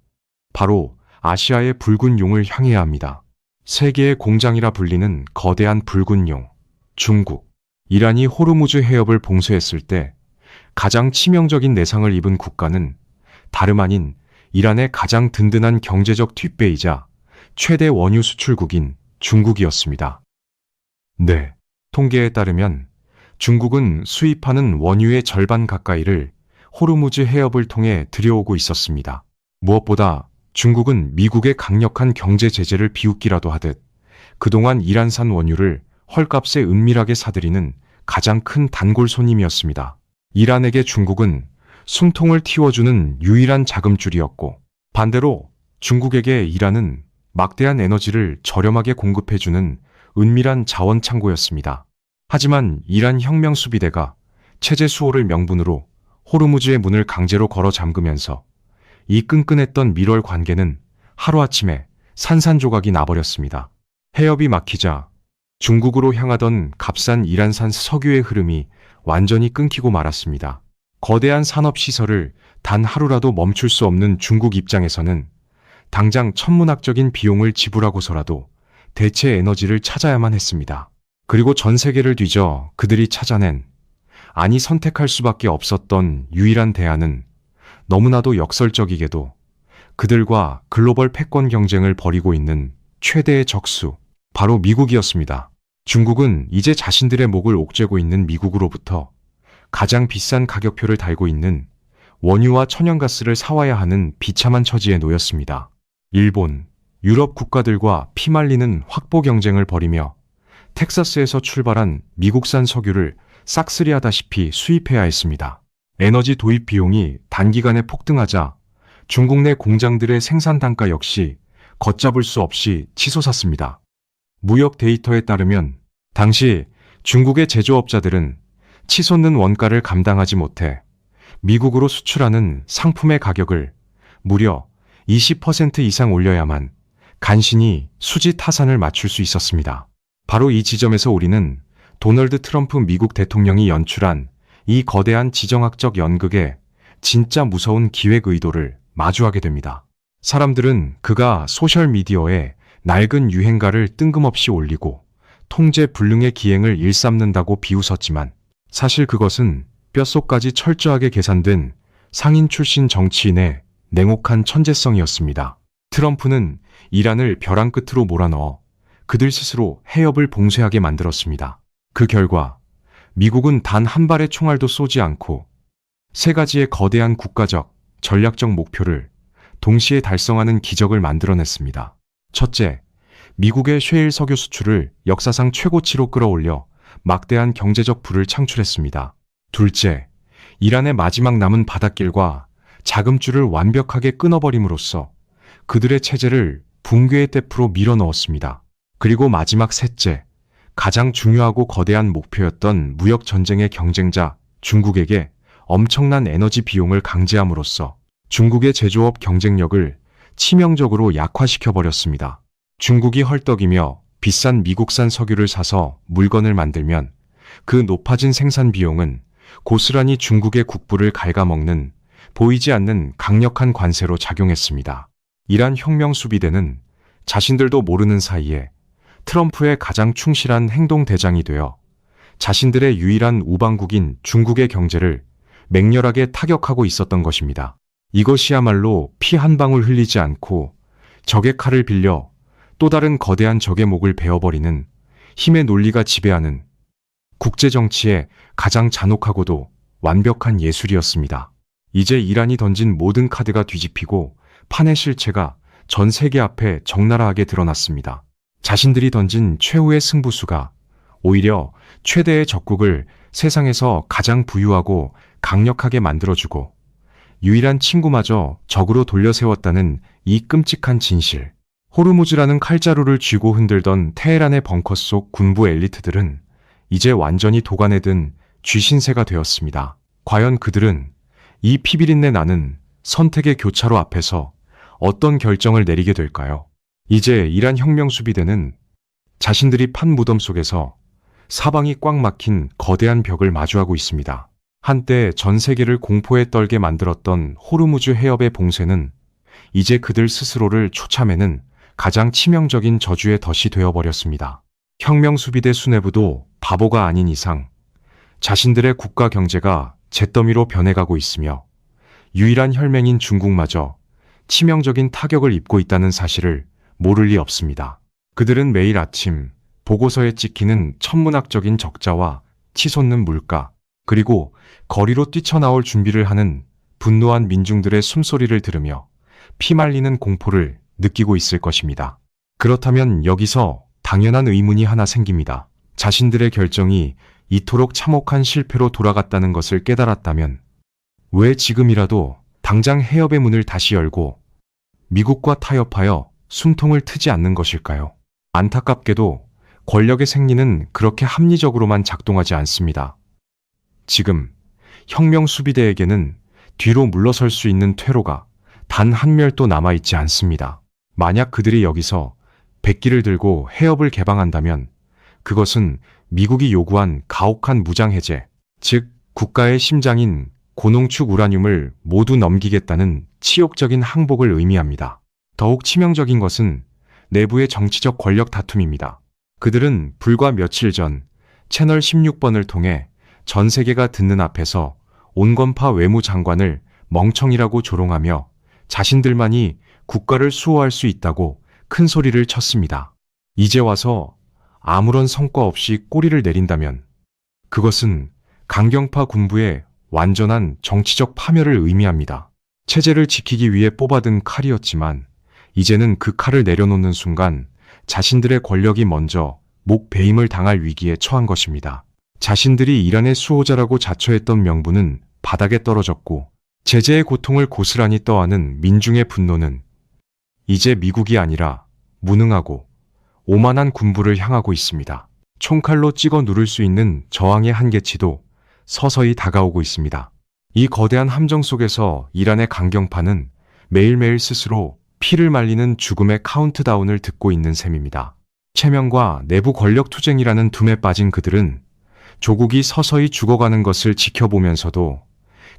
바로 아시아의 붉은 용을 향해야 합니다. 세계의 공장이라 불리는 거대한 붉은 용, 중국. 이란이 호르무즈 해협을 봉쇄했을 때 가장 치명적인 내상을 입은 국가는 다름 아닌 이란의 가장 든든한 경제적 뒷배이자 최대 원유 수출국인 중국이었습니다. 네, 통계에 따르면 중국은 수입하는 원유의 절반 가까이를 호르무즈 해협을 통해 들여오고 있었습니다. 무엇보다 중국은 미국의 강력한 경제 제재를 비웃기라도 하듯 그동안 이란산 원유를 헐값에 은밀하게 사들이는 가장 큰 단골 손님이었습니다. 이란에게 중국은 숨통을 틔워주는 유일한 자금줄이었고, 반대로 중국에게 이란은 막대한 에너지를 저렴하게 공급해주는 은밀한 자원 창고였습니다. 하지만 이란 혁명수비대가 체제 수호를 명분으로 호르무즈의 문을 강제로 걸어 잠그면서 이 끈끈했던 밀월 관계는 하루아침에 산산조각이 나버렸습니다. 해협이 막히자 중국으로 향하던 값싼 이란산 석유의 흐름이 완전히 끊기고 말았습니다. 거대한 산업시설을 단 하루라도 멈출 수 없는 중국 입장에서는 당장 천문학적인 비용을 지불하고서라도 대체 에너지를 찾아야만 했습니다. 그리고 전 세계를 뒤져 그들이 찾아낸, 아니 선택할 수밖에 없었던 유일한 대안은 너무나도 역설적이게도 그들과 글로벌 패권 경쟁을 벌이고 있는 최대의 적수, 바로 미국이었습니다. 중국은 이제 자신들의 목을 옥죄고 있는 미국으로부터 가장 비싼 가격표를 달고 있는 원유와 천연가스를 사와야 하는 비참한 처지에 놓였습니다. 일본, 유럽 국가들과 피말리는 확보 경쟁을 벌이며 텍사스에서 출발한 미국산 석유를 싹쓸이하다시피 수입해야 했습니다. 에너지 도입 비용이 단기간에 폭등하자 중국 내 공장들의 생산 단가 역시 걷잡을 수 없이 치솟았습니다. 무역 데이터에 따르면 당시 중국의 제조업자들은 치솟는 원가를 감당하지 못해 미국으로 수출하는 상품의 가격을 무려 20% 이상 올려야만 간신히 수지 타산을 맞출 수 있었습니다. 바로 이 지점에서 우리는 도널드 트럼프 미국 대통령이 연출한 이 거대한 지정학적 연극의 진짜 무서운 기획 의도를 마주하게 됩니다. 사람들은 그가 소셜미디어에 낡은 유행가를 뜬금없이 올리고 통제 불능의 기행을 일삼는다고 비웃었지만 사실 그것은 뼛속까지 철저하게 계산된 상인 출신 정치인의 냉혹한 천재성이었습니다. 트럼프는 이란을 벼랑 끝으로 몰아넣어 그들 스스로 해협을 봉쇄하게 만들었습니다. 그 결과 미국은 단 한 발의 총알도 쏘지 않고 세 가지의 거대한 국가적, 전략적 목표를 동시에 달성하는 기적을 만들어냈습니다. 첫째, 미국의 셰일 석유 수출을 역사상 최고치로 끌어올려 막대한 경제적 부를 창출했습니다. 둘째, 이란의 마지막 남은 바닷길과 자금줄을 완벽하게 끊어버림으로써 그들의 체제를 붕괴의 늪으로 밀어넣었습니다. 그리고 마지막 셋째, 가장 중요하고 거대한 목표였던 무역 전쟁의 경쟁자 중국에게 엄청난 에너지 비용을 강제함으로써 중국의 제조업 경쟁력을 치명적으로 약화시켜버렸습니다. 중국이 헐떡이며 비싼 미국산 석유를 사서 물건을 만들면 그 높아진 생산 비용은 고스란히 중국의 국부를 갉아먹는 보이지 않는 강력한 관세로 작용했습니다. 이란 혁명수비대는 자신들도 모르는 사이에 트럼프의 가장 충실한 행동대장이 되어 자신들의 유일한 우방국인 중국의 경제를 맹렬하게 타격하고 있었던 것입니다. 이것이야말로 피 한 방울 흘리지 않고 적의 칼을 빌려 또 다른 거대한 적의 목을 베어버리는 힘의 논리가 지배하는 국제정치의 가장 잔혹하고도 완벽한 예술이었습니다. 이제 이란이 던진 모든 카드가 뒤집히고 판의 실체가 전 세계 앞에 적나라하게 드러났습니다. 자신들이 던진 최후의 승부수가 오히려 최대의 적국을 세상에서 가장 부유하고 강력하게 만들어주고 유일한 친구마저 적으로 돌려세웠다는 이 끔찍한 진실. 호르무즈라는 칼자루를 쥐고 흔들던 테헤란의 벙커 속 군부 엘리트들은 이제 완전히 도가내 든 쥐신세가 되었습니다. 과연 그들은 이 피비린내 나는 선택의 교차로 앞에서 어떤 결정을 내리게 될까요? 이제 이란 혁명수비대는 자신들이 판 무덤 속에서 사방이 꽉 막힌 거대한 벽을 마주하고 있습니다. 한때 전 세계를 공포에 떨게 만들었던 호르무즈 해협의 봉쇄는 이제 그들 스스로를 초참에는 가장 치명적인 저주의 덫이 되어버렸습니다. 혁명수비대 수뇌부도 바보가 아닌 이상 자신들의 국가 경제가 잿더미로 변해가고 있으며 유일한 혈맹인 중국마저 치명적인 타격을 입고 있다는 사실을 모를 리 없습니다. 그들은 매일 아침 보고서에 찍히는 천문학적인 적자와 치솟는 물가, 그리고 거리로 뛰쳐나올 준비를 하는 분노한 민중들의 숨소리를 들으며 피말리는 공포를 느끼고 있을 것입니다. 그렇다면 여기서 당연한 의문이 하나 생깁니다. 자신들의 결정이 이토록 참혹한 실패로 돌아갔다는 것을 깨달았다면 왜 지금이라도 당장 해협의 문을 다시 열고 미국과 타협하여 숨통을 트지 않는 것일까요? 안타깝게도 권력의 생리는 그렇게 합리적으로만 작동하지 않습니다. 지금 혁명수비대에게는 뒤로 물러설 수 있는 퇴로가 단 한 멸도 남아있지 않습니다. 만약 그들이 여기서 백기를 들고 해협을 개방한다면 그것은 미국이 요구한 가혹한 무장해제, 즉 국가의 심장인 고농축 우라늄을 모두 넘기겠다는 치욕적인 항복을 의미합니다. 더욱 치명적인 것은 내부의 정치적 권력 다툼입니다. 그들은 불과 며칠 전 채널 16번을 통해 전 세계가 듣는 앞에서 온건파 외무장관을 멍청이라고 조롱하며 자신들만이 국가를 수호할 수 있다고 큰 소리를 쳤습니다. 이제 와서 아무런 성과 없이 꼬리를 내린다면 그것은 강경파 군부의 완전한 정치적 파멸을 의미합니다. 체제를 지키기 위해 뽑아든 칼이었지만 이제는 그 칼을 내려놓는 순간 자신들의 권력이 먼저 목배임을 당할 위기에 처한 것입니다. 자신들이 이란의 수호자라고 자처했던 명분은 바닥에 떨어졌고 제재의 고통을 고스란히 떠안은 민중의 분노는 이제 미국이 아니라 무능하고 오만한 군부를 향하고 있습니다. 총칼로 찍어 누를 수 있는 저항의 한계치도 서서히 다가오고 있습니다. 이 거대한 함정 속에서 이란의 강경파는 매일매일 스스로 피를 말리는 죽음의 카운트다운을 듣고 있는 셈입니다. 체면과 내부 권력 투쟁이라는 둠에 빠진 그들은 조국이 서서히 죽어가는 것을 지켜보면서도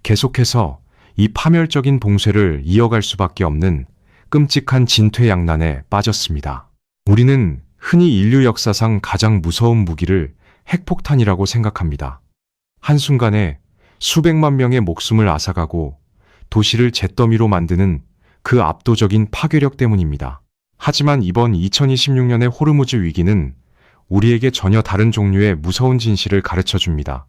계속해서 이 파멸적인 봉쇄를 이어갈 수밖에 없는 끔찍한 진퇴양난에 빠졌습니다. 우리는 흔히 인류 역사상 가장 무서운 무기를 핵폭탄이라고 생각합니다. 한순간에 수백만 명의 목숨을 앗아가고 도시를 잿더미로 만드는 그 압도적인 파괴력 때문입니다. 하지만 이번 2026년의 호르무즈 위기는 우리에게 전혀 다른 종류의 무서운 진실을 가르쳐 줍니다.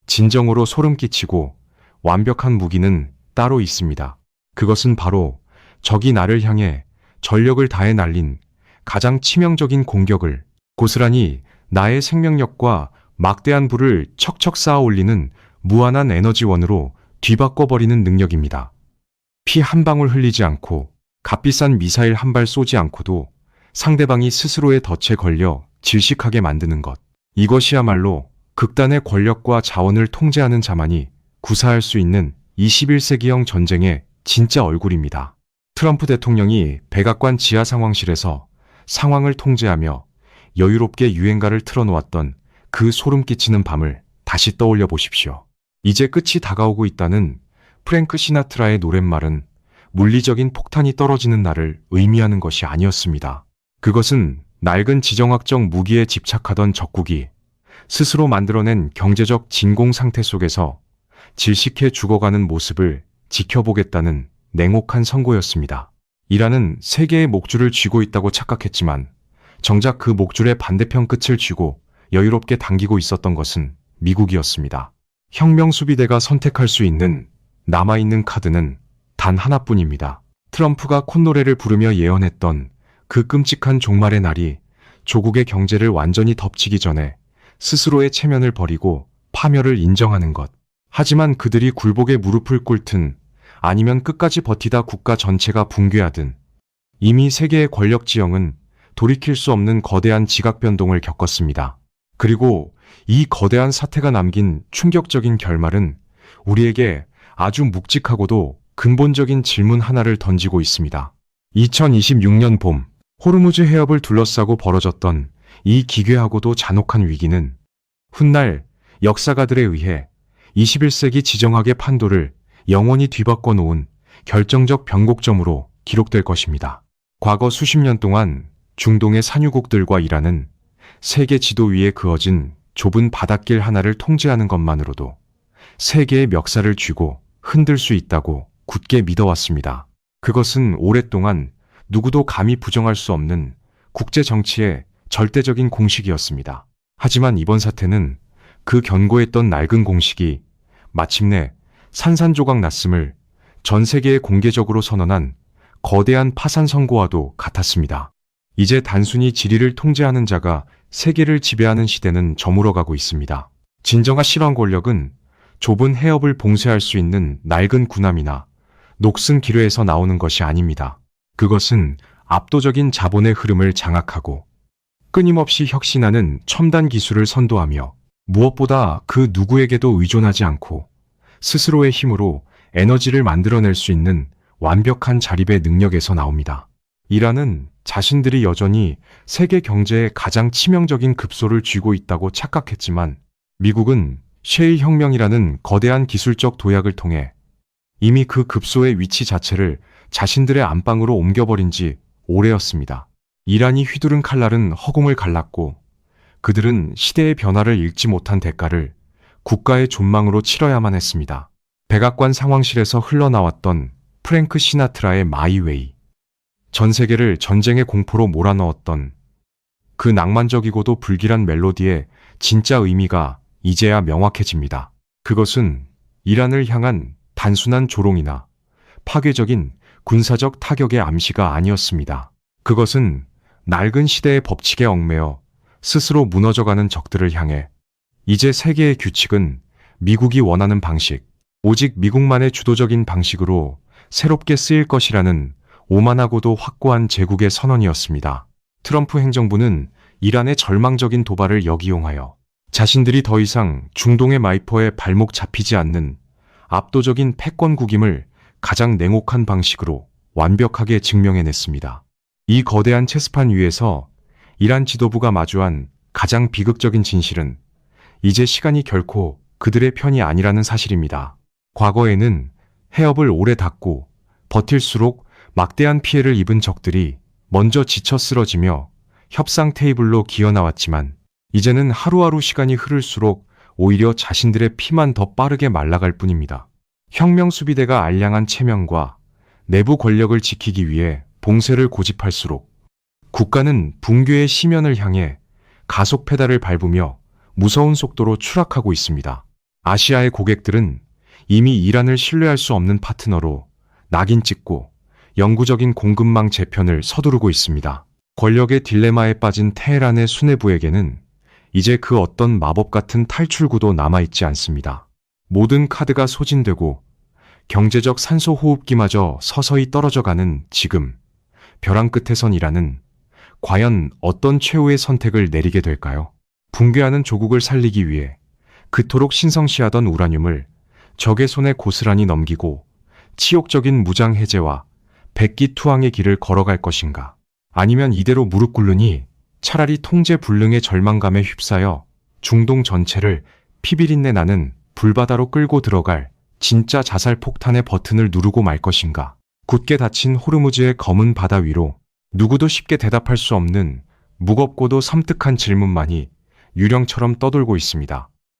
진정으로 소름 끼치고 완벽한 무기는 따로 있습니다. 그것은 바로 적이 나를 향해 전력을 다해 날린 가장 치명적인 공격을 고스란히 나의 생명력과 막대한 부를 척척 쌓아 올리는 무한한 에너지원으로 뒤바꿔버리는 능력입니다. 피 한 방울 흘리지 않고 값비싼 미사일 한 발 쏘지 않고도 상대방이 스스로의 덫에 걸려 질식하게 만드는 것. 이것이야말로 극단의 권력과 자원을 통제하는 자만이 구사할 수 있는 21세기형 전쟁의 진짜 얼굴입니다. 트럼프 대통령이 백악관 지하 상황실에서 상황을 통제하며 여유롭게 유행가를 틀어놓았던 그 소름 끼치는 밤을 다시 떠올려 보십시오. 이제 끝이 다가오고 있다는 프랭크 시나트라의 노랫말은 물리적인 폭탄이 떨어지는 날을 의미하는 것이 아니었습니다. 그것은 낡은 지정학적 무기에 집착하던 적국이 스스로 만들어낸 경제적 진공 상태 속에서 질식해 죽어가는 모습을 지켜보겠다는 냉혹한 선고였습니다. 이란은 세계의 목줄을 쥐고 있다고 착각했지만 정작 그 목줄의 반대편 끝을 쥐고 여유롭게 당기고 있었던 것은 미국이었습니다. 혁명수비대가 선택할 수 있는 남아있는 카드는 단 하나뿐입니다. 트럼프가 콧노래를 부르며 예언했던 그 끔찍한 종말의 날이 조국의 경제를 완전히 덮치기 전에 스스로의 체면을 버리고 파멸을 인정하는 것. 하지만 그들이 굴복에 무릎을 꿇든 아니면 끝까지 버티다 국가 전체가 붕괴하든 이미 세계의 권력 지형은 돌이킬 수 없는 거대한 지각 변동을 겪었습니다. 그리고 이 거대한 사태가 남긴 충격적인 결말은 우리에게 아주 묵직하고도 근본적인 질문 하나를 던지고 있습니다. 2026년 봄, 호르무즈 해협을 둘러싸고 벌어졌던 이 기괴하고도 잔혹한 위기는 훗날 역사가들에 의해 21세기 지정학의 판도를 영원히 뒤바꿔 놓은 결정적 변곡점으로 기록될 것입니다. 과거 수십 년 동안 중동의 산유국들과 이란은 세계 지도 위에 그어진 좁은 바닷길 하나를 통제하는 것만으로도 세계의 멱살을 쥐고 흔들 수 있다고 굳게 믿어왔습니다. 그것은 오랫동안 누구도 감히 부정할 수 없는 국제 정치의 절대적인 공식이었습니다. 하지만 이번 사태는 그 견고했던 낡은 공식이 마침내 산산조각 났음을 전 세계에 공개적으로 선언한 거대한 파산 선고와도 같았습니다. 이제 단순히 지리를 통제하는 자가 세계를 지배하는 시대는 저물어가고 있습니다. 진정한 실현 권력은 좁은 해협을 봉쇄할 수 있는 낡은 군함이나 녹슨 기뢰에서 나오는 것이 아닙니다. 그것은 압도적인 자본의 흐름을 장악하고 끊임없이 혁신하는 첨단 기술을 선도하며 무엇보다 그 누구에게도 의존하지 않고 스스로의 힘으로 에너지를 만들어낼 수 있는 완벽한 자립의 능력에서 나옵니다. 이란은 자신들이 여전히 세계 경제의 가장 치명적인 급소를 쥐고 있다고 착각했지만 미국은 셰일 혁명이라는 거대한 기술적 도약을 통해 이미 그 급소의 위치 자체를 자신들의 안방으로 옮겨버린 지 오래였습니다. 이란이 휘두른 칼날은 허공을 갈랐고 그들은 시대의 변화를 읽지 못한 대가를 국가의 존망으로 치러야만 했습니다. 백악관 상황실에서 흘러나왔던 프랭크 시나트라의 마이웨이. 전 세계를 전쟁의 공포로 몰아넣었던 그 낭만적이고도 불길한 멜로디의 진짜 의미가 이제야 명확해집니다. 그것은 이란을 향한 단순한 조롱이나 파괴적인 군사적 타격의 암시가 아니었습니다. 그것은 낡은 시대의 법칙에 얽매여 스스로 무너져가는 적들을 향해 이제 세계의 규칙은 미국이 원하는 방식, 오직 미국만의 주도적인 방식으로 새롭게 쓰일 것이라는 오만하고도 확고한 제국의 선언이었습니다. 트럼프 행정부는 이란의 절망적인 도발을 역이용하여 자신들이 더 이상 중동의 마이퍼에 발목 잡히지 않는 압도적인 패권국임을 가장 냉혹한 방식으로 완벽하게 증명해냈습니다. 이 거대한 체스판 위에서 이란 지도부가 마주한 가장 비극적인 진실은 이제 시간이 결코 그들의 편이 아니라는 사실입니다. 과거에는 해협을 오래 닫고 버틸수록 막대한 피해를 입은 적들이 먼저 지쳐 쓰러지며 협상 테이블로 기어나왔지만 이제는 하루하루 시간이 흐를수록 오히려 자신들의 피만 더 빠르게 말라갈 뿐입니다. 혁명수비대가 알량한 체면과 내부 권력을 지키기 위해 봉쇄를 고집할수록 국가는 붕괴의 심연을 향해 가속 페달을 밟으며 무서운 속도로 추락하고 있습니다. 아시아의 고객들은 이미 이란을 신뢰할 수 없는 파트너로 낙인 찍고 영구적인 공급망 재편을 서두르고 있습니다. 권력의 딜레마에 빠진 테헤란의 수뇌부에게는 이제 그 어떤 마법 같은 탈출구도 남아있지 않습니다. 모든 카드가 소진되고 경제적 산소 호흡기마저 서서히 떨어져가는 지금, 벼랑 끝에 선 이란은 과연 어떤 최후의 선택을 내리게 될까요? 붕괴하는 조국을 살리기 위해 그토록 신성시하던 우라늄을 적의 손에 고스란히 넘기고 치욕적인 무장 해제와 백기투항의 길을 걸어갈 것인가? 아니면 이대로 무릎 꿇으니 차라리 통제 불능의 절망감에 휩싸여 중동 전체를 피비린내 나는 불바다로 끌고 들어갈 진짜 자살 폭탄의 버튼을 누르고 말 것인가? 굳게 닫힌 호르무즈의 검은 바다 위로 누구도 쉽게 대답할 수 없는 무겁고도 섬뜩한 질문만이 유령처럼 떠돌고 있습니다.